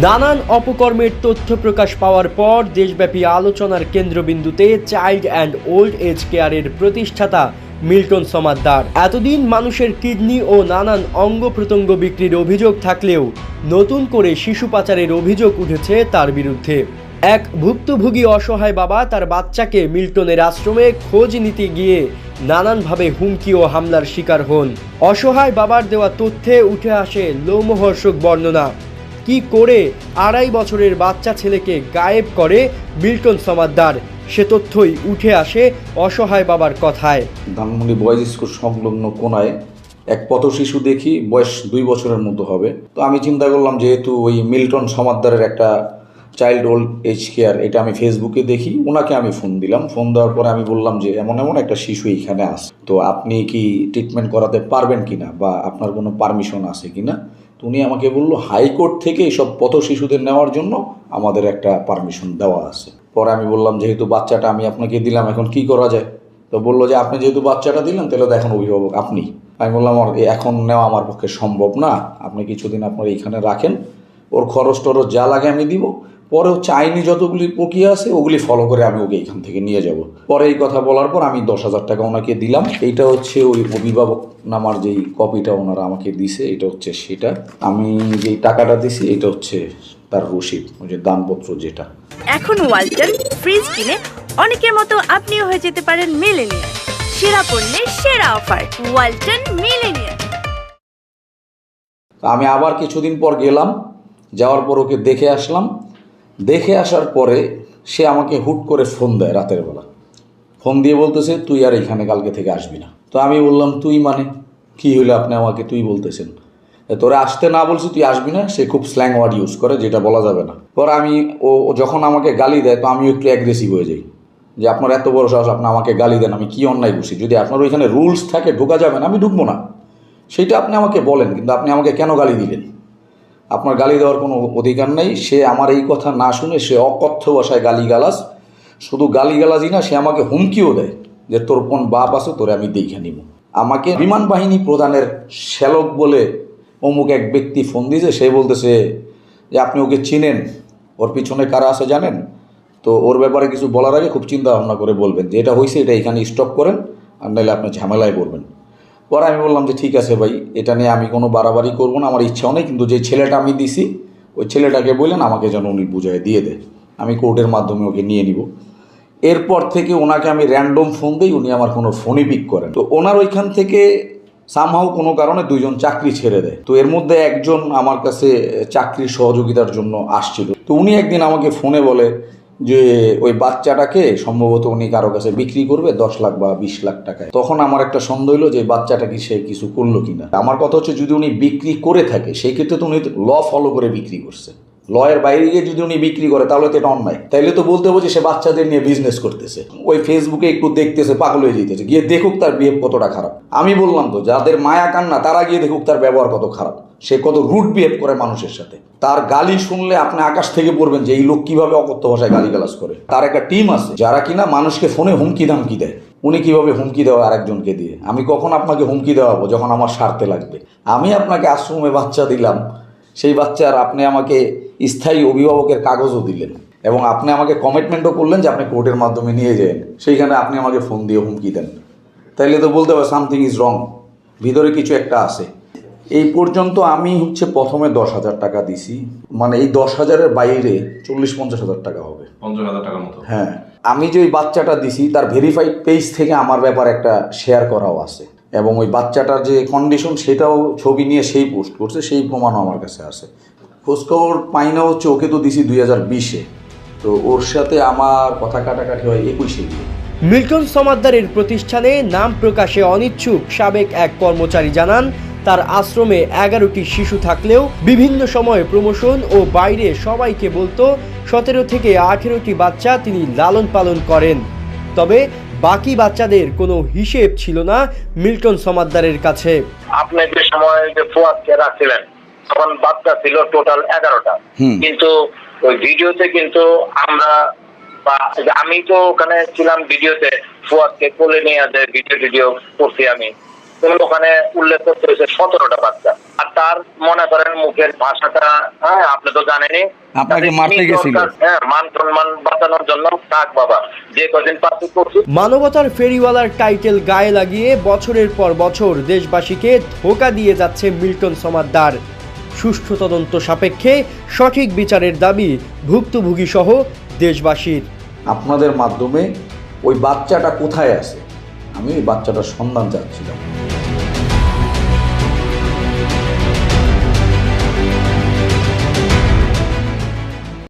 নানান অপকর্মের তথ্য প্রকাশ পাওয়ার পর দেশব্যাপী আলোচনার কেন্দ্রবিন্দুতে চাইল্ড অ্যান্ড ওল্ড এজ কেয়ারের প্রতিষ্ঠাতা মিল্টন সমাদ্দার। এতদিন মানুষের কিডনি ও নানান অঙ্গ প্রত্যঙ্গ বিক্রির অভিযোগ থাকলেও নতুন করে শিশু পাচারের অভিযোগ উঠেছে তার বিরুদ্ধে। এক ভুক্তভোগী অসহায় বাবা তার বাচ্চাকে মিল্টনের আশ্রমে খোঁজ নিতে গিয়ে নানানভাবে হুমকি ও হামলার শিকার হন। অসহায় বাবার দেওয়া তথ্যে উঠে আসে লোমহর্ষক বর্ণনা। কি করে 2.5 বছরের বাচ্চা ছেলেকে গায়েব করে মিল্টন সমাদ্দার, সে তথ্যই উঠে আসে অসহায় বাবার কথায়। ধানমন্ডি বয়েজ স্কুল সংলগ্ন কোনায় এক পথ শিশু দেখি, বয়স 2 বছরের মতো হবে। তো আমি চিন্তা করলাম, যেহেতু ওই মিল্টন সমাদ্দারের একটা চাইল্ড ওল্ড এজ কেয়ার, এটা আমি ফেসবুকে দেখি, ওনাকে আমি ফোন দিলাম। ফোন দেওয়ার পরে আমি বললাম যে এমন একটা শিশু এইখানে আছে, তো আপনি কি ট্রিটমেন্ট করাতে পারবেন কিনা বা আপনার কোনো পারমিশন আছে কিনা। তো উনি আমাকে বললো, হাইকোর্ট থেকে এইসব পথ শিশুদের নেওয়ার জন্য আমাদের একটা পারমিশন দেওয়া আছে। পরে আমি বললাম, যেহেতু বাচ্চাটা আমি আপনাকে দিলাম, এখন কি করা যায়। তো বললো যে আপনি যেহেতু বাচ্চাটা দিলেন, তাহলে তো এখন অভিভাবক আপনি। আমি বললাম, এখন নেওয়া আমার পক্ষে সম্ভব না, আপনি কিছুদিন আপনার এইখানে রাখেন, ওর খরচ টরচ যা লাগে আমি দিব, পরে হচ্ছে আইনি যতগুলি প্রক্রিয়া আছে ওগুলি ফলো করে আমি ওকে এখান থেকে নিয়ে যাব। পরে এই কথা বলার পর আমি 10,000 টাকা ওনাকে দিলাম। এইটা হচ্ছে ওই অভিভাবক নামার যেই কপিটা ওনারা আমাকে দিছে, এটা হচ্ছে সেটা। আমি যেই টাকাটা দিছি এটা হচ্ছে তার রসিদ, ওই যে দানপত্র যেটা। এখন ওয়ালটন ফ্রিজ কিনে অনেকের মতো আপনিও হয়ে যেতে পারেন মিলেনিয়ার। সেরা পণ্যের সেরা অফার, ওয়ালটন মিলেনিয়ার। আমি আবার কিছুদিন পর গেলাম, যাওয়ার পর ওকে দেখে আসলাম। দেখে আসার পরে সে আমাকে হুট করে ফোন দেয় রাতের বেলা। ফোন দিয়ে বলতেছে, তুই আর এখানে কালকে থেকে আসবি না। তো আমি বললাম, তুই মানে কি হইলো, আপনি আমাকে তুই বলতেছেন, তোরা আসতে না বলছি তুই আসবি না। সে খুব স্ল্যাং ওয়ার্ড ইউজ করে, যেটা বলা যাবে না। পরে ও যখন আমাকে গালি দেয়, তো আমিও একটু অ্যাগ্রেসিভ হয়ে যাই, যে আপনার এত বড় সাহস, আপনি আমাকে গালি দেন, আমি কি অন্যায় করছি? যদি আপনার ওইখানে রুলস থাকে ঢোকা যাবে না, আমি ঢুকবো না, সেইটা আপনি আমাকে বলেন, কিন্তু আপনি আমাকে কেন গালি দিলেন? আপনার গালি দেওয়ার কোনো অধিকার নেই। সে আমার এই কথা না শুনে সে অকথ্য ভাষায় গালিগালাজ, শুধু গালিগালাজই না, সে আমাকে হুমকিও দেয় যে তোর কোন বাপ আছে, তোরে আমি দেখে নিব। আমাকে বিমান বাহিনী প্রধানের শ্যালক বলে অমুক এক ব্যক্তি ফোন দিয়েছে, সে বলতেছে যে আপনি ওকে চিনেন, ওর পিছনে কারা আছে জানেন, তো ওর ব্যাপারে কিছু বলার আগে খুব চিন্তা ভাবনা করে বলবেন, যে এটা হয়েছে এটা এখানে স্টপ করেন, আর নাহলে আপনি ঝামেলায় পড়বেন। পরে আমি বললাম যে ঠিক আছে ভাই, এটা নিয়ে আমি কোনো বাড়াবাড়ি করবো না, আমার ইচ্ছাও নেই, কিন্তু যে ছেলেটা আমি দিছি ওই ছেলেটাকে বললেন আমাকে যেন উনি বুঝায় দিয়ে দেয়, আমি কোর্টের মাধ্যমে ওকে নিয়ে নিব। এরপর থেকে ওনাকে আমি র্যান্ডম ফোন দিই, উনি আমার কোনো ফোনই পিক করেন। তো ওনার ওইখান থেকে সামহাও কোনো কারণে 2 জন চাকরি ছেড়ে দেয়। তো এর মধ্যে একজন আমার কাছে চাকরির সহযোগিতার জন্য আসছিল। তো উনি একদিন আমাকে ফোনে বলে যে ওই বাচ্চাটাকে সম্ভবত উনি কারো কাছে বিক্রি করবে 10 লাখ বা 20 লাখ টাকায়। তখন আমার একটা সন্দেহ হলো যে বাচ্চাটা কি সে কিছু করলো কিনা। আমার কথা হচ্ছে, যদি উনি বিক্রি করে থাকে সেই ক্ষেত্রে তো উনি ল ফলো করে বিক্রি করছে। লয়ের বাইরে গিয়ে যদি উনি বিক্রি করে তাহলে তো এটা অন্যায়। তাইলে তো বলতে হবে যে সে বাচ্চাদের নিয়ে বিজনেস করতেছে, ওই ফেসবুকে একটু দেখতেছে, পাগল হয়ে যেতেছে, গিয়ে দেখুক তার বিহেভ কতটা খারাপ। আমি বললাম তো, যাদের মায়া কান্না তারা গিয়ে দেখুক তার ব্যবহার কত খারাপ, সে কত রুড বিহেভ করে মানুষের সাথে। তার গালি শুনলে আপনি আকাশ থেকে পড়বেন যে এই লোক কিভাবে অকথ্য ভাষায় গালিগালাজ করে। তার একটা টিম আছে যারা কিনা মানুষকে ফোনে হুমকি ধামকি দেয়। উনি কিভাবে হুমকি দেওয়া আরেকজনকে দিয়ে। আমি কখন আপনাকে হুমকি দেওয়াবো? যখন আমার স্বার্থে লাগবে। আমি আপনাকে আশ্রমে বাচ্চা দিলাম, সেই বাচ্চার আপনি আমাকে স্থায়ী অভিভাবকের কাগজও দিলেন, এবং আপনি আমাকে কমিটমেন্টও করলেন যে আপনি কোর্টের মাধ্যমে নিয়ে যান, সেইখানে আপনি আমাকে ফোন দিয়ে হুমকি দেন। তাইলে তো বলতে হবে সামথিং ইজ রং, ভিতরে কিছু একটা আছে। এই পর্যন্ত আমি প্রথমে 10,000 টাকা দিছি, মানে এই 10,000-এর বাইরে 40-50,000 টাকা হবে, 50,000 টাকার মতো। হ্যাঁ। আমি যে ওই বাচ্চাটা দিছি তার ভেরিফাইড পেজ থেকে আমার ব্যাপারে একটা শেয়ার করাও আছে, এবং ওই বাচ্চাটার যে কন্ডিশন সেটাও ছবি নিয়ে সেই পোস্ট করছে, সেই প্রমাণও আমার কাছে আছে। খোঁজখবর পাই না হচ্ছে, ওকে তো দিছি 2020-এ, তো ওর সাথে আমার কথা কাটাকাটি হয় 21-এ গিয়ে। মিল্টন সমাদ্দারের প্রতিষ্ঠানে নাম প্রকাশে অনিচ্ছুক সাবেক এক কর্মচারী জানান, তার আশ্রমে 11টি শিশু থাকলেও বিভিন্ন সময়ে প্রমোশন ও বাইরে সবাইকে বলতো 17 থেকে 18টি বাচ্চা তিনি লালন পালন করেন। তবে বাকি বাচ্চাদের কোনো হিসেব ছিল না মিল্টন সমাদ্দারের কাছে। আপনি যে সময় যে ফুয়াদকে রাখছিলেন তখন বাচ্চা ছিল টোটাল 11টা, কিন্তু ওই ভিডিওতে কিন্তু আমরা আমি তো ওখানে ছিলাম, ভিডিওতে ফুয়াদকে কোলে নিয়ে ভিডিও করছি আমি, ওখানে উল্লেখ করতে হয়েছে 17টা বাচ্চা। আর তার মনে করেন মুখের ভাষাটা, হ্যাঁ আপনি তো জানেনই, আপনাকে মারতে গেছিল। হ্যাঁ, মান সম্মান বাঁচানোর জন্য থাক বাবা, যে কদিন পার্টি করছি। মানবতার ফেরিওয়ালার টাইটেল গায়ে লাগিয়ে বছরের পর বছর দেশবাসীকে ধোঁকা দিয়ে যাচ্ছে মিল্টন সমাদ্দার। সুষ্ঠু তদন্ত সাপেক্ষে সঠিক বিচারের দাবি ভুক্তভোগী সহ দেশবাসীর। আপনাদের মাধ্যমে ওই বাচ্চাটা কোথায় আছে, আমি ওই বাচ্চাটার সন্ধান চাচ্ছিলাম।